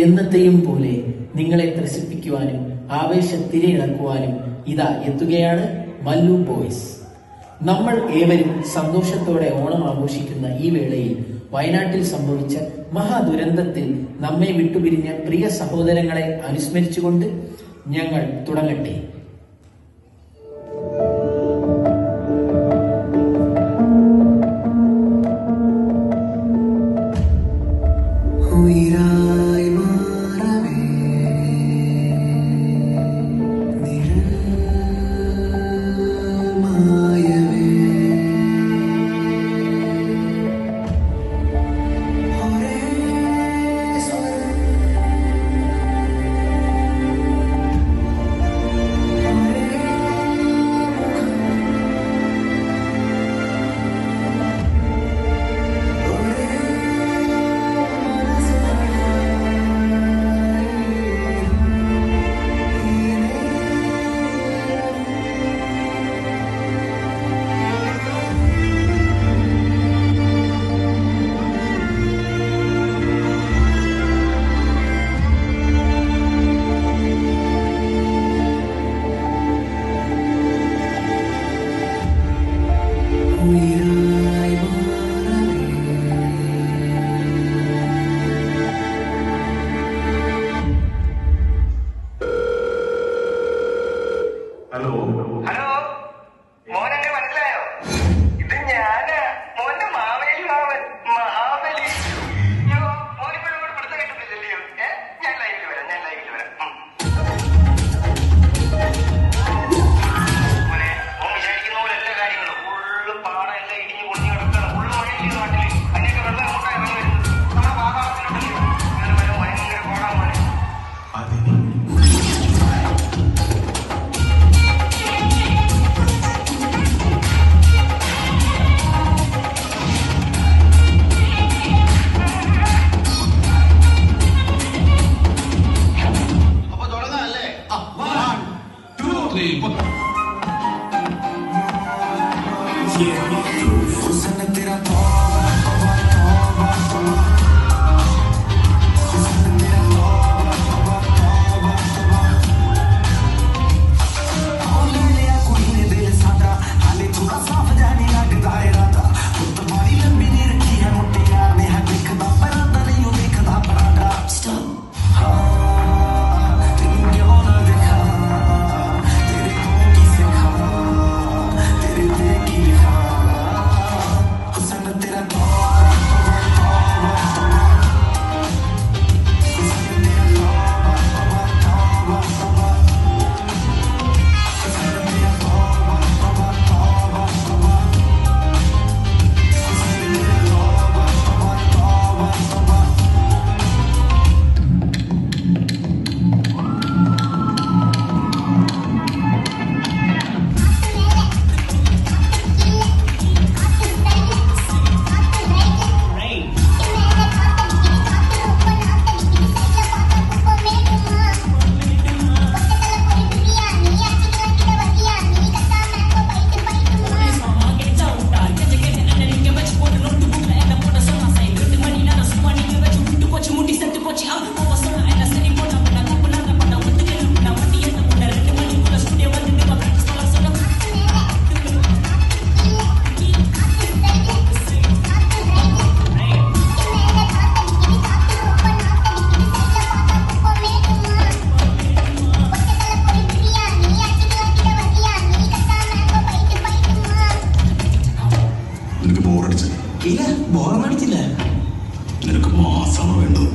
എന്നത്തെയും പോലെ നിങ്ങളെ ത്രസിപ്പിക്കുവാനും ആവേശത്തിരയിളക്കുവാനും ഇതാ എത്തുകയാണ് മല്ലു ബോയ്സ്. നമ്മൾ ഏവരും സന്തോഷത്തോടെ ഓണം ആഘോഷിക്കുന്ന ഈ വേളയിൽ വയനാട്ടിൽ സംഭവിച്ച മഹാദുരന്തത്തിൽ നമ്മെ വിട്ടുപിരിഞ്ഞ പ്രിയ സഹോദരങ്ങളെ അനുസ്മരിച്ചുകൊണ്ട് ഞങ്ങൾ തുടങ്ങട്ടെ. ഹലോ ഹലോ, മോനെന്നെ മനസ്സിലായോ? ഇത് ഞാനാ, മോന്റെ മാവേലി മാവൻ, മാവേലി. മോനിപ്പോഴും പിടുത്തം കിട്ടുന്നില്ലല്ലോ. ഞാൻ ലൈവില് വരാം. മോനെ, മോൻ വിചാരിക്കുന്ന പോലെ എല്ലാ കാര്യങ്ങളും ഫുള്ള് പാടെല്ലാം ഇടിഞ്ഞ് പൊളിഞ്ഞ് കിടക്കണം. ഫുള്ള് മഴയില്ലേ നാട്ടില്, അതിനൊക്കെ വെള്ളം അങ്ങോട്ടാണ് ഇറങ്ങി വരുന്നത്. നമ്മുടെ പാതാളത്തിലുണ്ടല്ലോ, അങ്ങനെ വരും ഭയങ്കര കോടാ മോനെ. നിനക്ക് ബോറടിച്ചില്ല? ഇല്ല, ബോറടിച്ചില്ല. നിനക്ക് മാസമാണ് വേണ്ടത്.